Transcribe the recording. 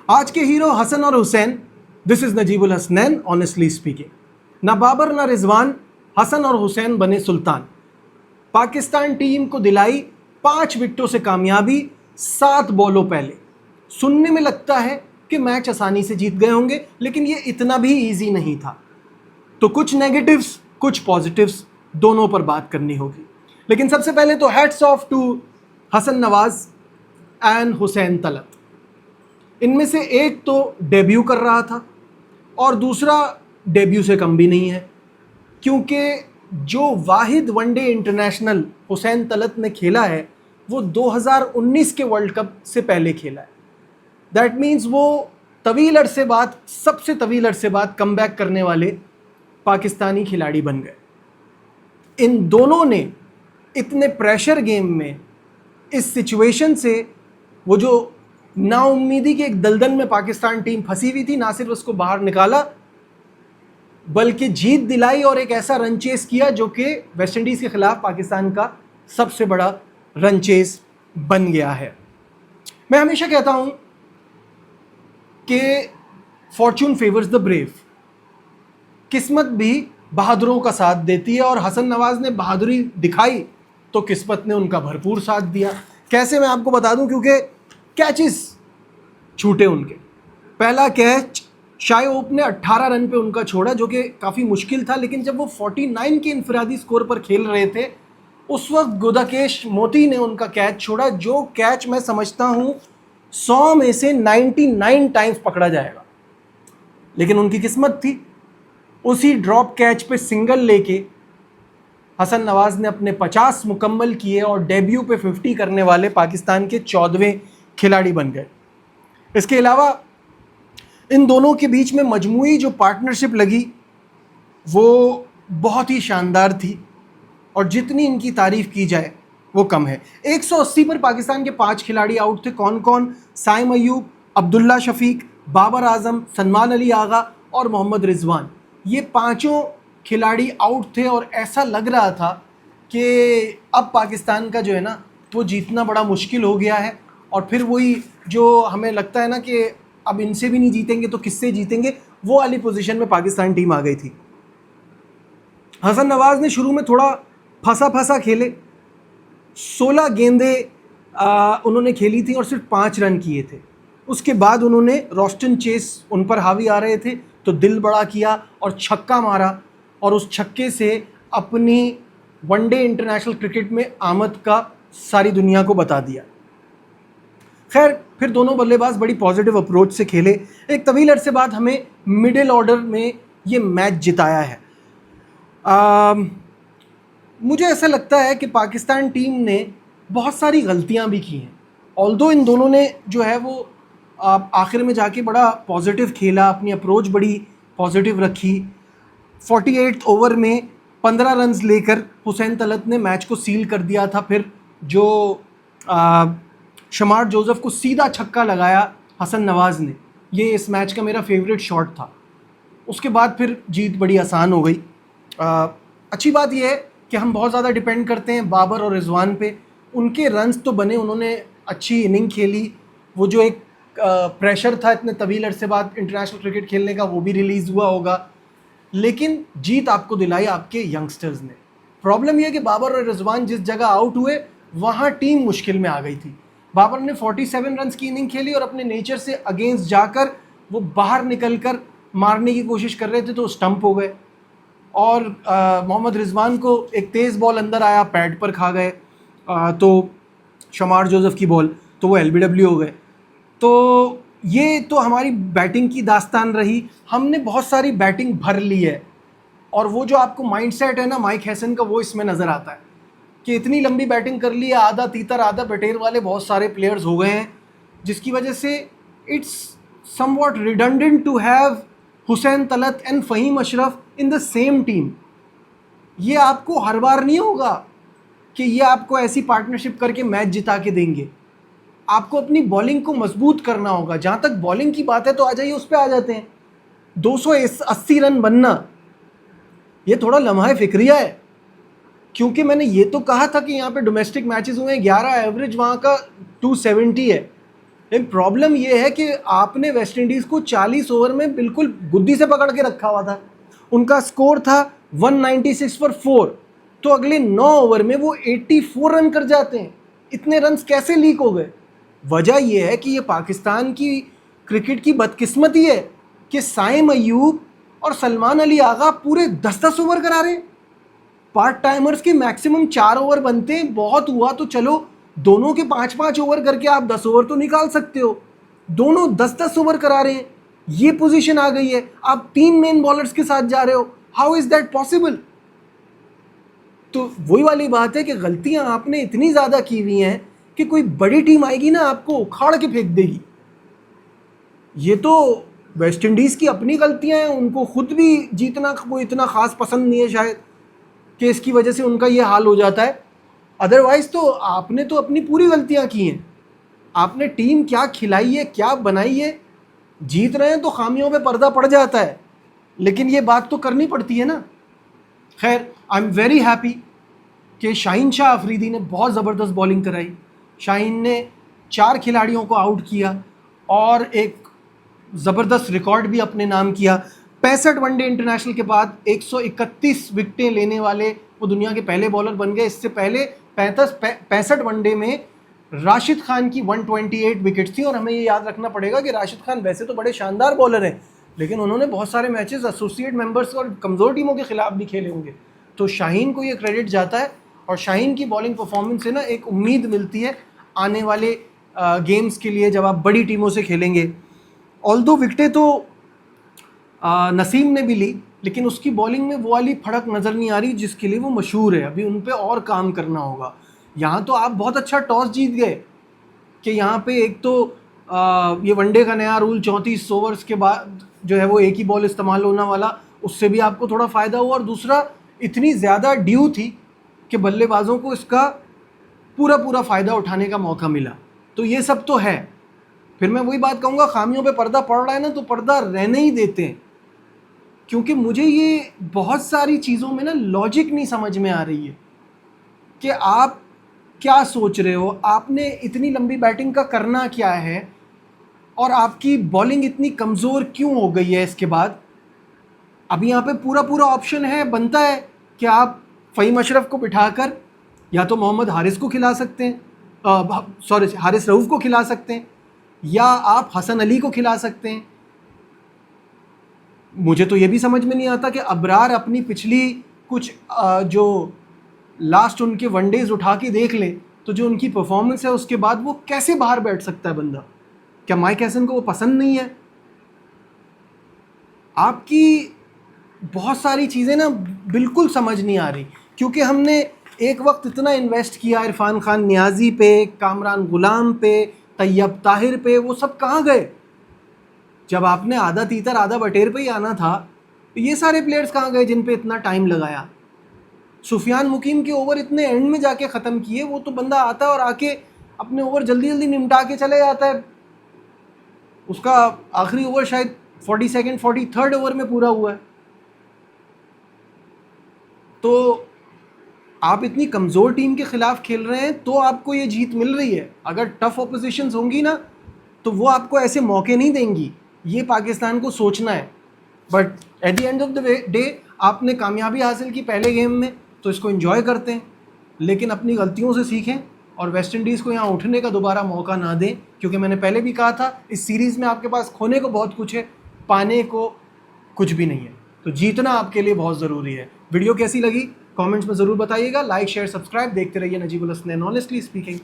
आज के हीरो हसन और Hussain, this is Najibul Hasnain honestly speaking. ना बाबर ना रिजवान, हसन और हुसैन बने सुल्तान। पाकिस्तान टीम को दिलाई 5 विकेटों से कामयाबी 7 बॉलों पहले। सुनने में लगता है कि मैच आसानी से जीत गए होंगे, लेकिन ये इतना भी इजी नहीं था। तो कुछ नेगेटिव्स कुछ पॉजिटिव्स दोनों पर बात करनी होगी। लेकिन सबसे पहले तो hats off to Hasan Nawaz and Hussain Talat. इनमें से एक तो डेब्यू कर रहा था और दूसरा डेब्यू से कम भी नहीं है, क्योंकि जो वाहिद वनडे इंटरनेशनल हुसैन तलत ने खेला है वो 2019 के वर्ल्ड कप से पहले खेला है। दैट मीन्स वो तवील अरसे बाद, सबसे तवील अरसे बाद कमबैक करने वाले पाकिस्तानी खिलाड़ी बन गए। इन दोनों ने इतने प्रेशर गेम में इस सिचुएशन से, वो जो नाउम्मीदी के एक दलदल में पाकिस्तान टीम फंसी हुई थी, ना सिर्फ उसको बाहर निकाला बल्कि जीत दिलाई और एक ऐसा रन चेस किया जो कि वेस्ट इंडीज़ के खिलाफ पाकिस्तान का सबसे बड़ा रन चेस बन गया है। मैं हमेशा कहता हूं कि फॉर्चून फेवर्स द ब्रेव। किस्मत भी बहादुरों का साथ देती है और हसन नवाज ने बहादुरी दिखाई तो किस्मत ने उनका भरपूर साथ दिया। कैसे, मैं आपको बता दूं, क्योंकि कैचेस छूटे उनके। पहला कैच शाय ओप ने 18 रन पे उनका छोड़ा, जो कि काफ़ी मुश्किल था, लेकिन जब वो 49 के इनफरादी स्कोर पर खेल रहे थे उस वक्त गुदाकेश मोती ने उनका कैच छोड़ा, जो कैच मैं समझता हूं 100 में से 99 टाइम्स पकड़ा जाएगा। लेकिन उनकी किस्मत थी, उसी ड्रॉप कैच पे सिंगल लेके हसन नवाज ने अपने 50 मुकम्मल किए और डेब्यू पे 50 करने वाले पाकिस्तान के 14वें खिलाड़ी बन गए। इसके अलावा इन दोनों के बीच में मजमूई जो पार्टनरशिप लगी वो बहुत ही शानदार थी और जितनी इनकी तारीफ की जाए वो कम है। 180 पर पाकिस्तान के 5 खिलाड़ी आउट थे। कौन कौन? साइम अयूब, अब्दुल्ला शफीक, बाबर आजम, सलमान अली आगा और मोहम्मद रिजवान। ये पांचों खिलाड़ी आउट थे और ऐसा लग रहा था कि अब पाकिस्तान का जो है ना वो जीतना बड़ा मुश्किल हो गया है। और फिर वही जो हमें लगता है ना कि अब इनसे भी नहीं जीतेंगे तो किससे जीतेंगे, वो वाली पोजीशन में पाकिस्तान टीम आ गई थी। हसन नवाज ने शुरू में थोड़ा फंसा खेले। 16 गेंदें उन्होंने खेली थी और सिर्फ 5 रन किए थे। उसके बाद उन्होंने रोस्टन चेस उन पर हावी आ रहे थे तो दिल बड़ा किया और छक्का मारा और उस छक्के से अपनी वनडे इंटरनेशनल क्रिकेट में आमद का सारी दुनिया को बता दिया। खैर, फिर दोनों बल्लेबाज बड़ी पॉजिटिव अप्रोच से खेले। एक तवील अरसे बाद हमें मिडिल ऑर्डर में ये मैच जिताया है। मुझे ऐसा लगता है कि पाकिस्तान टीम ने बहुत सारी गलतियां भी की हैं। ऑल्दो इन दोनों ने जो है वो आखिर में जाके बड़ा पॉजिटिव खेला, अपनी अप्रोच बड़ी पॉजिटिव रखी। 48 ओवर में 15 रन्स लेकर हुसैन तलत ने मैच को सील कर दिया था। फिर जो शमार जोसेफ को सीधा छक्का लगाया हसन नवाज ने, ये इस मैच का मेरा फेवरेट शॉट था। उसके बाद फिर जीत बड़ी आसान हो गई। अच्छी बात यह है कि हम बहुत ज़्यादा डिपेंड करते हैं बाबर और रिजवान पे। उनके रन्स तो बने, उन्होंने अच्छी इनिंग खेली। वो जो एक प्रेशर था इतने तवील अरसे बाद इंटरनेशनल क्रिकेट खेलने का, वो भी रिलीज़ हुआ होगा। लेकिन जीत आपको दिलाई आपके यंगस्टर्स ने। प्रॉब्लम यह कि बाबर और रिजवान जिस जगह आउट हुए वहाँ टीम मुश्किल में आ गई थी। बाबर ने 47 रन्स की इनिंग खेली और अपने नेचर से अगेंस्ट जाकर वो बाहर निकलकर मारने की कोशिश कर रहे थे तो स्टंप हो गए। और मोहम्मद रिजवान को एक तेज़ बॉल अंदर आया, पैड पर खा गए, तो शमार जोसेफ की बॉल, तो वो LBW हो गए। तो ये तो हमारी बैटिंग की दास्तान रही। हमने बहुत सारी बैटिंग भर ली है और वो जो आपको माइंडसेट है ना माइक हैसन का, वो इसमें नज़र आता है कि इतनी लंबी बैटिंग कर ली है, आधा तीतर आधा बटेर वाले बहुत सारे प्लेयर्स हो गए हैं, जिसकी वजह से it's somewhat redundant to have Hussain Talat and Faheem Ashraf in the same team. ये आपको हर बार नहीं होगा कि ये आपको ऐसी पार्टनरशिप करके मैच जिता के देंगे। आपको अपनी बॉलिंग को मजबूत करना होगा। जहाँ तक बॉलिंग की बात है तो आ जाइए, उस पर आ जाते हैं। 280 रन बनना ये थोड़ा लम्हा फिक्रिया है, क्योंकि मैंने ये तो कहा था कि यहाँ पे डोमेस्टिक मैचेस हुए हैं 11, एवरेज वहाँ का 270 है। लेकिन प्रॉब्लम ये है कि आपने वेस्ट इंडीज़ को 40 ओवर में बिल्कुल गुद्दी से पकड़ के रखा हुआ था। उनका स्कोर था 196 फॉर 4, तो अगले 9 ओवर में वो 84 रन कर जाते हैं। इतने रन्स कैसे लीक हो गए? वजह यह है कि ये पाकिस्तान की क्रिकेट की बदकिस्मती है कि साइम अयूब और सलमान अली आगा पूरे 10-10 ओवर करा रहे हैं। पार्ट टाइमर्स के मैक्सिमम 4 ओवर बनते हैं, बहुत हुआ तो चलो दोनों के 5-5 ओवर करके आप 10 ओवर तो निकाल सकते हो। दोनों 10-10 ओवर करा रहे हैं, ये पोजीशन आ गई है। आप 3 मेन बॉलर्स के साथ जा रहे हो, हाउ इज दैट पॉसिबल? तो वही वाली बात है कि गलतियां आपने इतनी ज़्यादा की हुई हैं कि कोई बड़ी टीम आएगी ना, आपको उखाड़ के फेंक देगी। ये तो वेस्ट इंडीज़ की अपनी गलतियां हैं, उनको खुद भी जीतना कोई इतना ख़ास पसंद नहीं है शायद, कि इसकी वजह से उनका ये हाल हो जाता है। अदरवाइज़ तो आपने तो अपनी पूरी गलतियां की हैं। आपने टीम क्या खिलाई है, क्या बनाई है। जीत रहे हैं तो खामियों पे पर्दा पड़ जाता है, लेकिन ये बात तो करनी पड़ती है ना। खैर, आई एम वेरी हैप्पी कि शाहीन शाह अफरीदी ने बहुत ज़बरदस्त बॉलिंग कराई। शाहीन ने 4 खिलाड़ियों को आउट किया और एक ज़बरदस्त रिकॉर्ड भी अपने नाम किया। 65 वनडे इंटरनेशनल के बाद 131 विकेटें लेने वाले वो दुनिया के पहले बॉलर बन गए। इससे पहले 65 वनडे में राशिद खान की 128 विकेट्स थी। और हमें ये याद रखना पड़ेगा कि राशिद खान वैसे तो बड़े शानदार बॉलर हैं, लेकिन उन्होंने बहुत सारे मैचेस एसोसिएट मेंबर्स और कमज़ोर टीमों के खिलाफ भी खेले होंगे। तो शाहीन को ये क्रेडिट जाता है, और शाहीन की बॉलिंग परफॉर्मेंस से ना एक उम्मीद मिलती है आने वाले गेम्स के लिए, जब आप बड़ी टीमों से खेलेंगे। ऑल्दो विकेटें तो नसीम ने भी ली, लेकिन उसकी बॉलिंग में वो वाली फड़क नज़र नहीं आ रही जिसके लिए वो मशहूर है। अभी उन पे और काम करना होगा। यहाँ तो आप बहुत अच्छा टॉस जीत गए कि यहाँ पे एक तो ये वनडे का नया रूल 34 ओवर्स के बाद जो है वो एक ही बॉल इस्तेमाल होने वाला, उससे भी आपको थोड़ा फ़ायदा हुआ। और दूसरा, इतनी ज़्यादा ड्यू थी कि बल्लेबाजों को इसका पूरा फ़ायदा उठाने का मौका मिला। तो ये सब तो है। फिर मैं वही बात कहूँगा, खामियों पे पर्दा पड़ रहा है ना, तो पर्दा रहने ही देते हैं, क्योंकि मुझे ये बहुत सारी चीज़ों में ना लॉजिक नहीं समझ में आ रही है कि आप क्या सोच रहे हो। आपने इतनी लंबी बैटिंग का करना क्या है, और आपकी बॉलिंग इतनी कमज़ोर क्यों हो गई है इसके बाद। अभी यहाँ पे पूरा ऑप्शन है, बनता है कि आप फ़हीम अशरफ को बिठाकर या तो मोहम्मद हारिस को खिला सकते हैं, हारिस रऊफ़ को खिला सकते हैं, या आप हसन अली को खिला सकते हैं। मुझे तो ये भी समझ में नहीं आता कि अबरार अपनी पिछली कुछ जो लास्ट उनके वनडेज़ उठा के देख ले, तो जो उनकी परफॉर्मेंस है उसके बाद वो कैसे बाहर बैठ सकता है बंदा। क्या माइक हैसन को वो पसंद नहीं है? आपकी बहुत सारी चीज़ें ना बिल्कुल समझ नहीं आ रही, क्योंकि हमने एक वक्त इतना इन्वेस्ट किया इरफान खान नियाज़ी पे, कामरान गुलाम पे, तैयब ताहिर पे, वो सब कहाँ गए? जब आपने आधा तीतर आधा बटेर पे ही आना था, तो ये सारे प्लेयर्स कहाँ गए जिन पे इतना टाइम लगाया? सुफियान मुकीम के ओवर इतने एंड में जाके ख़त्म किए। वो तो बंदा आता है और आके अपने ओवर जल्दी जल्दी निपटा के चले जाता है। उसका आखिरी ओवर शायद 42nd 43rd ओवर में पूरा हुआ है। तो आप इतनी कमज़ोर टीम के ख़िलाफ़ खेल रहे हैं तो आपको ये जीत मिल रही है। अगर टफ़ ऑपोजिशंस होंगी ना, तो वो आपको ऐसे मौके नहीं देंगी। ये पाकिस्तान को सोचना है। But at the end of the day आपने कामयाबी हासिल की पहले गेम में, तो इसको एंजॉय करते हैं, लेकिन अपनी गलतियों से सीखें और वेस्ट इंडीज़ को यहाँ उठने का दोबारा मौका ना दें। क्योंकि मैंने पहले भी कहा था, इस सीरीज़ में आपके पास खोने को बहुत कुछ है, पाने को कुछ भी नहीं है। तो जीतना आपके लिए बहुत ज़रूरी है। वीडियो कैसी लगी कमेंट्स में ज़रूर बताइएगा। लाइक शेयर सब्सक्राइब देखते रहिए नजीबुल हसनैन ऑनेस्टली स्पीकिंग।